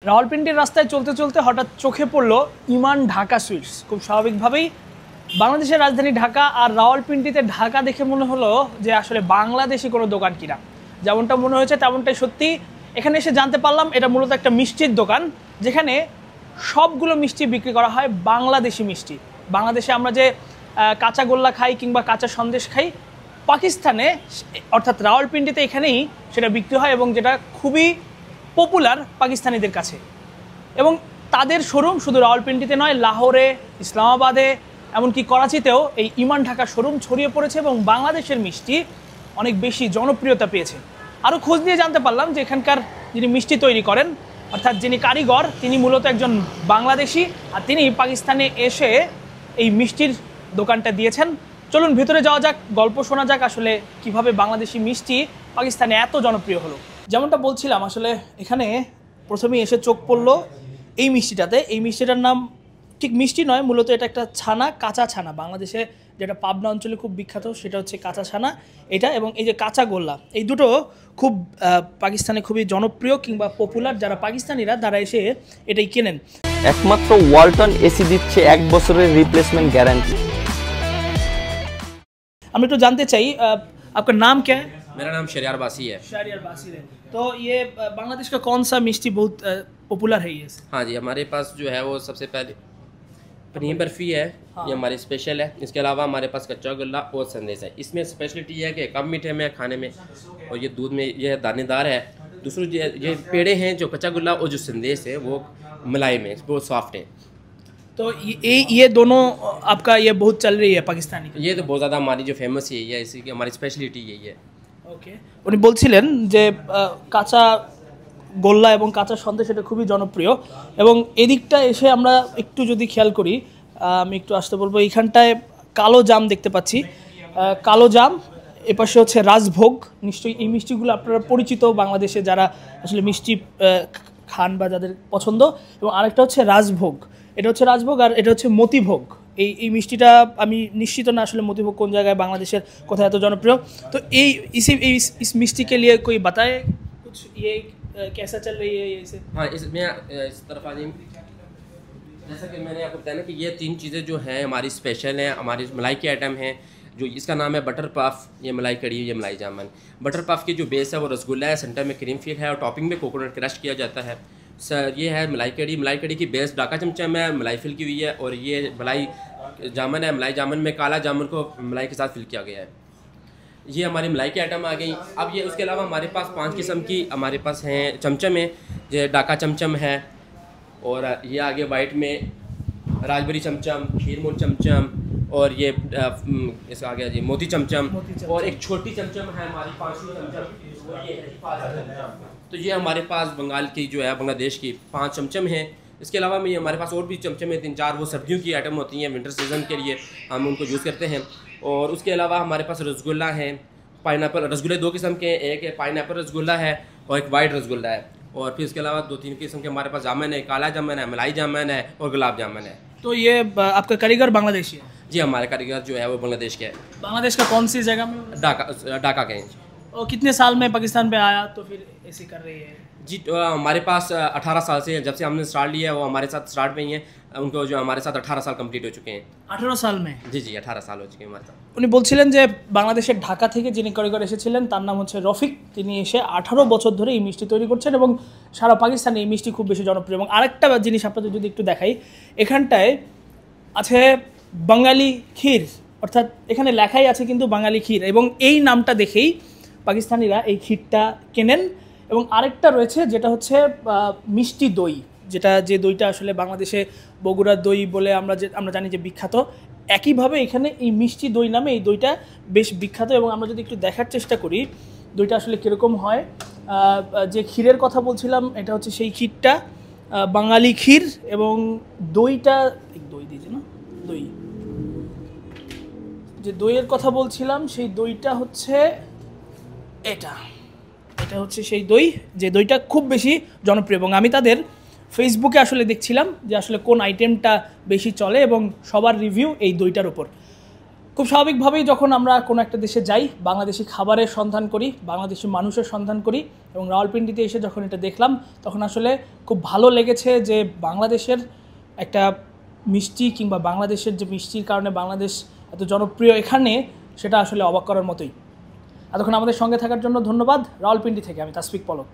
রাওয়ালপিন্ডির রাস্তায় চলতে চলতে হঠাৎ চোখে পড়লো ইমান ঢাকা সুইটস। খুব স্বাভাবিকভাবেই বাংলাদেশের রাজধানী ঢাকা আর রাওয়ালপিন্ডিতে ঢাকা দেখে মনে হলো যে আসলে বাংলাদেশি কোনো দোকান কিনা। যেমনটা মনে হয়েছে তেমনটাই সত্যি। এখানে এসে জানতে পারলাম এটা মূলত একটা মিষ্টির দোকান, যেখানে সবগুলো মিষ্টি বিক্রি করা হয় বাংলাদেশি মিষ্টি। বাংলাদেশে আমরা যে কাঁচা গোল্লা খাই কিংবা কাঁচা সন্দেশ খাই, পাকিস্তানে অর্থাৎ রাওয়ালপিন্ডিতে এখানেই সেটা বিক্রি হয় এবং যেটা খুবই পপুলার পাকিস্তানিদের কাছে। এবং তাদের শোরুম শুধু রাওয়ালপিন্ডিতে নয়, লাহোরে, ইসলামাবাদে, এমনকি করাচিতেও এই ইমান ঢাকা শোরুম ছড়িয়ে পড়েছে এবং বাংলাদেশের মিষ্টি অনেক বেশি জনপ্রিয়তা পেয়েছে। আরও খোঁজ নিয়ে জানতে পারলাম যে এখানকার যিনি মিষ্টি তৈরি করেন অর্থাৎ যিনি কারিগর, তিনি মূলত একজন বাংলাদেশি আর তিনি পাকিস্তানে এসে এই মিষ্টির দোকানটা দিয়েছেন। চলুন ভেতরে যাওয়া যাক, গল্প শোনা যাক আসলে কিভাবে বাংলাদেশি মিষ্টি পাকিস্তানে এত জনপ্রিয় হলো। যেমনটা বলছিলাম, আসলে এখানে প্রথমেই এসে চোখ পড়লো এই মিষ্টিটাতে। এই মিষ্টিটার নাম ঠিক মিষ্টি নয়, মূলত এটা একটা ছানা, কাঁচা ছানা। বাংলাদেশে যেটা পাবনা অঞ্চলে খুব বিখ্যাত সেটা হচ্ছে কাঁচা ছানা এটা, এবং এই যে কাঁচা গোল্লা, এই দুটো খুব পাকিস্তানে খুবই জনপ্রিয় কিংবা পপুলার। যারা পাকিস্তানিরা তারা এসে এটাই কেনেন। একমাত্র ওয়ালটন এসি দিচ্ছে 1 বছরের রিপ্লেসমেন্ট গ্যারান্টি। আমি একটু জানতে চাই, আপনার নাম क्या है? मेरा नाम शरियार बासी है। शरियार बासी है। तो ये बांग्लादेश का कौन सा मिष्टी बहुत पॉपुलर है? ये हाँ जी, हमारे पास जो है वो सबसे पहले पनीर बर्फ़ी है। हाँ। ये हमारी स्पेशल है। इसके अलावा हमारे पास कच्चा गुल्ला और संदेश है। इसमें स्पेशलिटी है कि कम मीठे में खाने में, और ये दूध में ये दानेदार है। दूसरी ये पेड़े हैं जो कच्चा गुल्ला और जो संदेश है वो मलाई में बहुत सॉफ्ट है। तो ये दोनों आपका ये बहुत चल रही है पाकिस्तानी? ये तो बहुत ज़्यादा हमारी जो फेमस है ये, इसी की हमारी स्पेशलिटी यही है। ওকে, উনি বলছিলেন যে কাঁচা গোল্লা এবং কাঁচা সন্দেশ এটা খুবই জনপ্রিয়। এবং এদিকটা এসে আমরা একটু যদি খেয়াল করি, আমি একটু আসতে বলবো, এইখানটায় কালো জাম দেখতে পাচ্ছি। কালো জাম, এপাশে হচ্ছে রাজভোগ। নিশ্চয়ই এই মিষ্টিগুলো আপনারা পরিচিত বাংলাদেশে যারা আসলে মিষ্টি খান বা যাদের পছন্দ। এবং আরেকটা হচ্ছে রাজভোগ, এটা হচ্ছে রাজভোগ, আর এটা হচ্ছে মতিভোগ। এই মিষ্টিটা আমি নিশ্চিত না আসলে মতিভোগ কোন জায়গায় বাংলাদেশের কোথায় এত জনপ্রিয়। তো इस मिष्टी के लिए कोई बताए कुछ, ये कैसा चल रही है ये इसे? हाँ, इसमें इस तरफ आ जाइए। जैसा कि मैंने आपको बताया ना कि ये 3 चीज़ें जो हैं हमारी स्पेशल हैं, हमारी मलाई के आइटम हैं। जो इसका नाम है बटर पफ, ये मलाई कड़ी, ये मलाई जामन। बटर पफ की जो बेस है वो रसगुल्ला है, सेंटर में क्रीम फिल है और टॉपिंग में कोकोनट क्रश किया जाता है। सर ये है मलाई कड़ी। मलाई कड़ी की बेस डाका चमचम है, मलाई फिल की हुई है, और ये मलाई जामन है। मलाई जामन में काला जामुन को मलाई के साथ फिल किया गया है। ये हमारी मलाई की आइटम आ गई। अब ये उसके अलावा हमारे पास 5 किस्म की हमारे पास हैं चमचम है। ये डाका चमचम है, और ये आगे वाइट में राजबरी चमचम, खीरमूल चमचम, और ये इसका आगे जी मोती चमचम, और एक छोटी चमचम है हमारी 5 चमचम। तो ये हमारे पास बंगाल की जो है बांग्लादेश की 5 चमचम हैं। इसके अलावा में हमारे पास और भी चमचम है 3-4, वो सर्दियों की आइटम होती हैं, विंटर सीज़न के लिए हम उनको यूज़ करते हैं। और उसके अलावा हमारे पास रसगुल्ला है, पाइनएप्पल रसगुल्ले 2 किस्म के हैं, एक है पाइनएप्पल रसगुल्ला है और एक वाइट रसगुल्ला है। और फिर इसके अलावा 2-3 किस्म के हमारे पास जामुन है, काला जामुन है, मलाई जामुन है और गुलाब जामुन है। तो ये आपका कारीगर बांग्लादेशी है? जी, हमारे कारीगर जो है वो बांग्लादेश के है। बांग्लादेश का कौन सी जगह में? ढाका के हैं। और कितने साल में पाकिस्तान पे आया तो फिर ऐसे कर रही है? जी, हमारे पास 18 साल से जब से हमने स्टार्ट लिया है वो हमारे साथ स्टार्ट में ही है। उनको जो हमारे साथ 18 साल कंप्लीट हो चुके हैं। 18 साल में? जी, 18 साल हो चुके हैं हमारे साथ। উনি বলছিলেন যে বাংলাদেশের ঢাকা থেকে যিনি কারিগর এসেছিলেন তার নাম হচ্ছে রফিক। তিনি এসে 18 বছর ধরে এই মিষ্টি তৈরি করছেন এবং সারা পাকিস্তানে এই মিষ্টি খুব বেশি জনপ্রিয়। এবং আরেকটা জিনিস আপনাদের যদি একটু দেখাই, এখানটায় আছে বাঙালি ক্ষীর, অর্থাৎ এখানে লেখাই আছে কিন্তু বাঙালি ক্ষীর, এবং এই নামটা দেখেই পাকিস্তানিরা এই ক্ষীরটা কেনেন। এবং আরেকটা রয়েছে যেটা হচ্ছে মিষ্টি দই, যে দইটা আসলে বাংলাদেশে বগুড়ার দই বলে আমরা জানি যে বিখ্যাত। একইভাবে এখানে এই মিষ্টি দই নামে এই দইটা বেশ বিখ্যাত। এবং আমরা যদি একটু দেখার চেষ্টা করি দইটা আসলে কীরকম হয়, যে ক্ষীরের কথা বলছিলাম এটা হচ্ছে সেই ক্ষীরটা, বাঙালি ক্ষীর। এবং দইটা দই দিয়েছে না, দই যে দইয়ের কথা বলছিলাম সেই দইটা হচ্ছে এটা হচ্ছে সেই দই, যে দইটা খুব বেশি জনপ্রিয়। এবং আমি তাদের ফেসবুকে আসলে দেখছিলাম যে আসলে কোন আইটেমটা বেশি চলে এবং সবার রিভিউ এই দইটার ওপর। খুব স্বাভাবিকভাবেই যখন আমরা কোনো একটা দেশে যাই, বাংলাদেশি খাবারের সন্ধান করি, বাংলাদেশি মানুষের সন্ধান করি, এবং রাওয়ালপিন্ডিতে এসে যখন এটা দেখলাম তখন আসলে খুব ভালো লেগেছে যে বাংলাদেশের একটা মিষ্টি কিংবা বাংলাদেশের যে মিষ্টির কারণে বাংলাদেশ এত জনপ্রিয় এখানে, সেটা আসলে অবাক করার মতোই। এতক্ষণ আমাদের সঙ্গে থাকার জন্য ধন্যবাদ। রাওয়ালপিন্ডি থেকে আমি তাসফিক পলক।